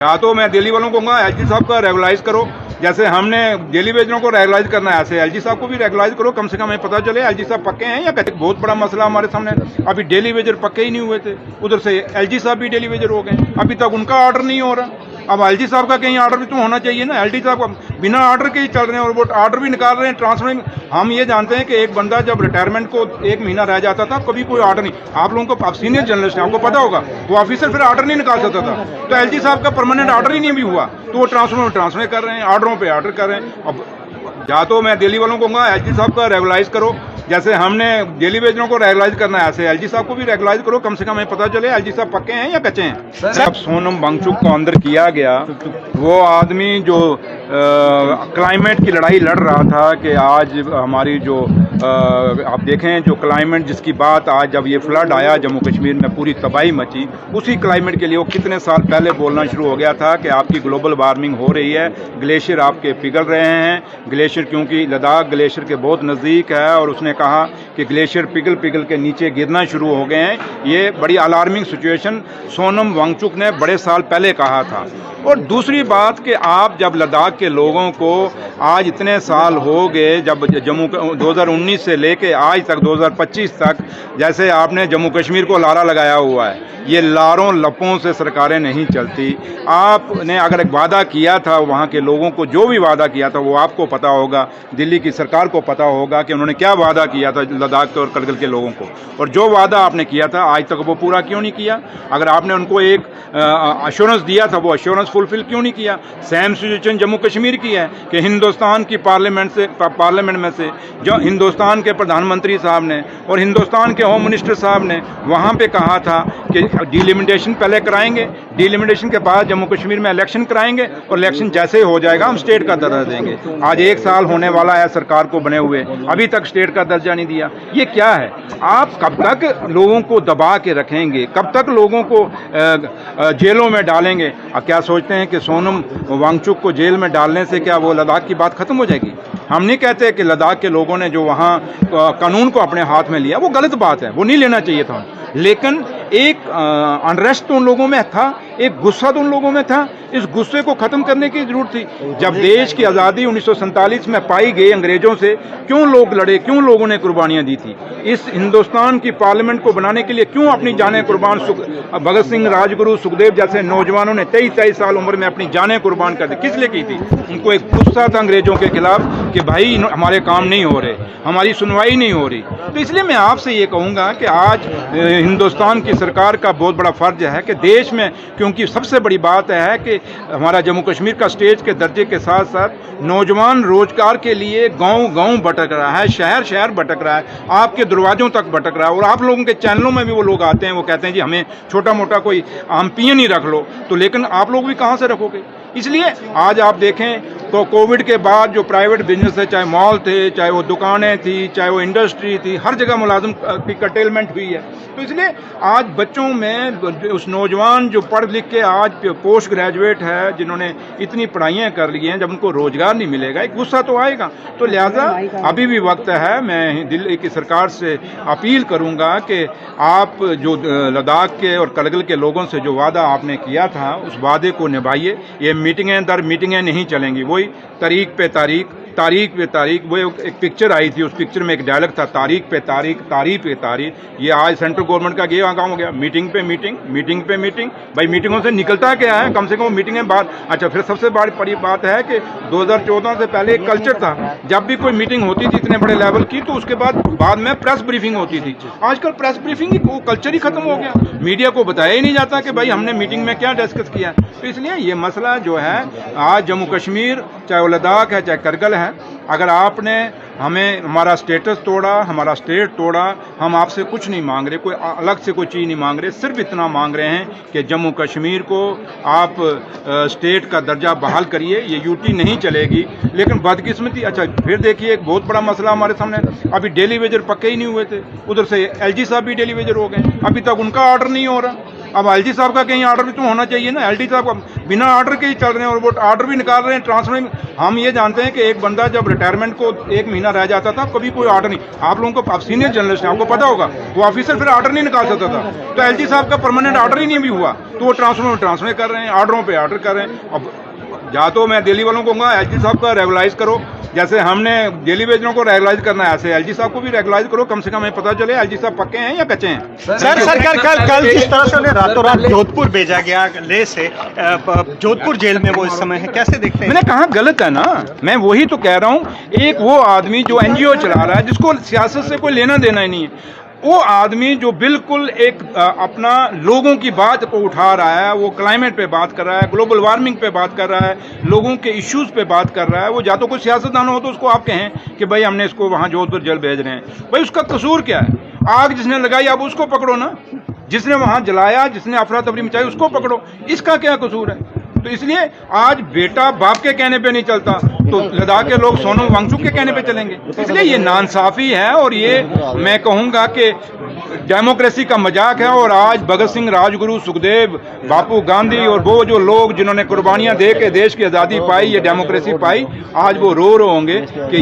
या तो मैं दिल्ली वालों को कहूँगा एलजी साहब का रेगुलाइज करो, जैसे हमने दिल्ली वेजरों को रेगुलाइज करना है ऐसे एलजी साहब को भी रेगुलाइज करो। कम से कम हमें पता चले एलजी साहब पक्के हैं या कच्चे। बहुत बड़ा मसला हमारे सामने, अभी डेली वेजर पक्के ही नहीं हुए थे, उधर से एलजी साहब भी डेली वेजर हो गए, अभी तक उनका ऑर्डर नहीं हो रहा। अब एलजी साहब का कहीं ऑर्डर भी तो होना चाहिए ना। एलजी साहब बिना ऑर्डर के ही चल रहे हैं और वो ऑर्डर भी निकाल रहे हैं ट्रांसफर। हम ये जानते हैं कि एक बंदा जब रिटायरमेंट को 1 महीना रह जाता था कभी कोई ऑर्डर नहीं। आप लोगों को, आप सीनियर जर्नलिस्ट हैं, आपको पता होगा, वो ऑफिसर फिर ऑर्डर नहीं निकाल सकता था। तो एलजी साहब का परमानेंट ऑर्डर ही नहीं भी हुआ तो वो ट्रांसफर कर रहे हैं, ऑर्डरों पे ऑर्डर कर रहे हैं। अब या तो मैं दिल्ली वालों को कहूँगा एलजी साहब का रेगुलाइज करो, जैसे हमने दिल्ली वेजरों को रेगुलाइज करना है ऐसे एलजी साहब को भी रेगुलाइज करो। कम से कम हमें पता चले एलजी साहब पक्के हैं या कच्चे हैं। जब सोनम वांगचुक को अंदर किया गया, वो आदमी जो क्लाइमेट की लड़ाई लड़ रहा था कि आज हमारी जो आप देखें जो क्लाइमेट जिसकी बात आज जब ये फ्लड आया जम्मू कश्मीर में पूरी तबाही मची, उसी क्लाइमेट के लिए वो कितने साल पहले बोलना शुरू हो गया था कि आपकी ग्लोबल वार्मिंग हो रही है, ग्लेशियर आपके पिघल रहे हैं। ग्लेशियर क्योंकि लद्दाख ग्लेशियर के बहुत नज़दीक है और उसने कहा कि ग्लेशियर पिघल पिघल के नीचे गिरना शुरू हो गए हैं। ये बड़ी अलार्मिंग सिचुएशन सोनम वांगचुक ने बड़े साल पहले कहा था। और दूसरी बात कि आप जब लद्दाख के लोगों को आज इतने साल हो गए, जब जम्मू 2019 से लेके आज तक 2025 तक जैसे आपने जम्मू कश्मीर को लारा लगाया हुआ है, ये लारों लपों से सरकारें नहीं चलती। आपने अगर एक वादा किया था वहाँ के लोगों को, जो भी वादा किया था वो आपको पता होगा, दिल्ली की सरकार को पता होगा कि उन्होंने क्या वादा किया था लद्दाख के और करगिल के लोगों को, और जो वादा आपने किया था आज तक वो पूरा क्यों नहीं किया। अगर आपने उनको एक अश्योरेंस दिया था वो अश्योरेंस फुलफिल क्यों नहीं किया। सेम सिचुएशन जम्मू कश्मीर की है कि हिंदुस्तान की पार्लियामेंट में से जो हिंदुस्तान के प्रधानमंत्री साहब ने और हिंदुस्तान के होम मिनिस्टर साहब ने वहाँ पे कहा था कि डिलिमिटेशन पहले कराएंगे, डिलिमिटेशन के बाद जम्मू कश्मीर में इलेक्शन कराएंगे और इलेक्शन जैसे ही हो जाएगा हम स्टेट का दर्जा देंगे। आज 1 साल होने वाला है सरकार को बने हुए, अभी तक स्टेट का दर्जा नहीं दिया। ये क्या है? आप कब तक लोगों को दबा के रखेंगे, कब तक लोगों को जेलों में डालेंगे? आप क्या सोचते हैं कि सोनम वांगचुक को जेल में डालने से क्या वो लद्दाख की बात खत्म हो जाएगी? हम नहीं कहते कि लद्दाख के लोगों ने जो वहाँ कानून को अपने हाथ में लिया वो गलत बात है, वो नहीं लेना चाहिए था, लेकिन एक अनरेस्ट तो उन लोगों में था, एक गुस्सा तो उन लोगों में था। इस गुस्से को खत्म करने की जरूरत थी। जब देश की आज़ादी 1947 में पाई गई अंग्रेजों से, क्यों लोग लड़े, क्यों लोगों ने कुर्बानियां दी थी? इस हिंदुस्तान की पार्लियामेंट को बनाने के लिए क्यों अपनी जानें कुर्बान, भगत सिंह, राजगुरु, सुखदेव जैसे नौजवानों ने 23 साल उम्र में अपनी जानें कुर्बान कर दी। किस लिए की थी? उनको एक गुस्सा था अंग्रेजों के खिलाफ कि भाई हमारे काम नहीं हो रहे, हमारी सुनवाई नहीं हो रही। तो इसलिए मैं आपसे ये कहूँगा कि आज हिंदुस्तान की सरकार का बहुत बड़ा फर्ज है कि देश में, क्योंकि सबसे बड़ी बात है कि हमारा जम्मू कश्मीर का स्टेट के दर्जे के साथ साथ नौजवान रोजगार के लिए गांव-गांव भटक रहा है, शहर भटक रहा है, आपके दरवाजों तक भटक रहा है। और आप लोगों के चैनलों में भी वो लोग आते हैं, वो कहते हैं जी हमें छोटा मोटा कोई हम पियन ही रख लो, तो लेकिन आप लोग भी कहाँ से रखोगे? इसलिए आज आप देखें तो कोविड के बाद जो प्राइवेट बिजनेस है, चाहे मॉल थे, चाहे वो दुकानें थी, चाहे वो इंडस्ट्री थी, हर जगह मुलाजिम की कर्टेलमेंट हुई है। तो इसलिए आज बच्चों में उस नौजवान जो पढ़ लिख के आज पोस्ट ग्रेजुएट है, जिन्होंने इतनी पढ़ाइयाँ कर ली हैं, जब उनको रोजगार नहीं मिलेगा एक गुस्सा तो आएगा। तो लिहाजा अभी भी वक्त है। मैं दिल्ली की सरकार से अपील करूँगा कि आप जो लद्दाख के और करगिल के लोगों से जो वादा आपने किया था उस वादे को निभाइए। ये मीटिंगें दर मीटिंगें नहीं चलेंगी, वही तारीख पे तारीख। वो एक पिक्चर आई थी, उस पिक्चर में एक डायलॉग था, तारीख पे तारीख। ये आज सेंट्रल गवर्नमेंट का ये काम हो गया, मीटिंग पे मीटिंग। भाई मीटिंगों से निकलता क्या है? कम से कम मीटिंगें बात। अच्छा, फिर सबसे बड़ी बात है कि 2014 से पहले एक कल्चर था, जब भी कोई मीटिंग होती थी इतने बड़े लेवल की तो उसके बाद में प्रेस ब्रीफिंग होती थी। आजकल प्रेस ब्रीफिंग वो कल्चर ही खत्म हो गया, मीडिया को बताया ही नहीं जाता कि भाई हमने मीटिंग में क्या डिस्कस किया। तो इसलिए ये मसला जो है आज जम्मू कश्मीर, चाहे वो लद्दाख है चाहे करगिल है, अगर आपने हमें हमारा स्टेटस तोड़ा, हमारा स्टेट तोड़ा, हम आपसे कुछ नहीं मांग रहे, कोई अलग से कोई चीज़ नहीं मांग रहे, सिर्फ इतना मांग रहे हैं कि जम्मू कश्मीर को आप स्टेट का दर्जा बहाल करिए। ये यूटी नहीं चलेगी, लेकिन बदकिस्मती। अच्छा, फिर देखिए एक बहुत बड़ा मसला हमारे सामने, अभी डेली वेजर पक्के ही नहीं हुए थे, उधर से एलजी साहब भी डेली वेजर हो गए, अभी तक उनका ऑर्डर नहीं हो रहा। अब एलजी साहब का कहीं ऑर्डर भी तो होना चाहिए ना। एलजी साहब का बिना ऑर्डर के ही चल रहे हैं और वो ऑर्डर भी निकाल रहे हैं ट्रांसफर। हम ये जानते हैं कि एक बंदा जब रिटायरमेंट को 1 महीना रह जाता था कभी कोई ऑर्डर नहीं, आप लोगों को, आप सीनियर जर्नलिस्ट हैं, आपको पता होगा, वो ऑफिसर फिर ऑर्डर नहीं निकाल सकता था। तो एलजी साहब का परमानेंट ऑर्डर ही नहीं भी हुआ तो वो ट्रांसफर कर रहे हैं, ऑर्डरों पे ऑर्डर कर रहे हैं। अब या तो मैं दिल्ली वालों को कहूँगा एलजी साहब का रेगुलाइज करो, जैसे हमने दिल्ली वेजरों को रेगुलाइज करना है ऐसे एलजी साहब को भी रेगुलाइज करो, कम से कम हमें पता चले एलजी साहब पक्के हैं या कच्चे हैं। सर कल जिस तरह से उन्हें रातों रात जोधपुर भेजा गया ले से जोधपुर जेल में वो इस समय है, कैसे देखते हैं? मैंने कहा गलत है ना, मैं वही तो कह रहा हूँ। एक वो आदमी जो एनजीओ चला रहा है जिसको सियासत से कोई लेना देना ही नहीं है, वो आदमी जो बिल्कुल एक अपना लोगों की बात को उठा रहा है, वो क्लाइमेट पे बात कर रहा है, ग्लोबल वार्मिंग पे बात कर रहा है, लोगों के इश्यूज पे बात कर रहा है, वो या तो कोई सियासतदान हो तो उसको आप कहें कि भाई हमने इसको वहाँ जोधपुर जेल भेज रहे हैं, भाई उसका कसूर क्या है? आग जिसने लगाई आप उसको पकड़ो ना, जिसने वहाँ जलाया, जिसने अफरा तफरी मचाई उसको पकड़ो, इसका क्या कसूर है? तो इसलिए आज बेटा बाप के कहने पे नहीं चलता तो लद्दाख के लोग सोनम वांगचुक के कहने पे चलेंगे। इसलिए ये नाइंसाफी है और ये मैं कहूँगा कि डेमोक्रेसी का मजाक है। और आज भगत सिंह, राजगुरु, सुखदेव, बापू गांधी और वो जो लोग जिन्होंने कुर्बानियां दे के देश की आज़ादी पाई, ये डेमोक्रेसी पाई, आज वो रो होंगे कि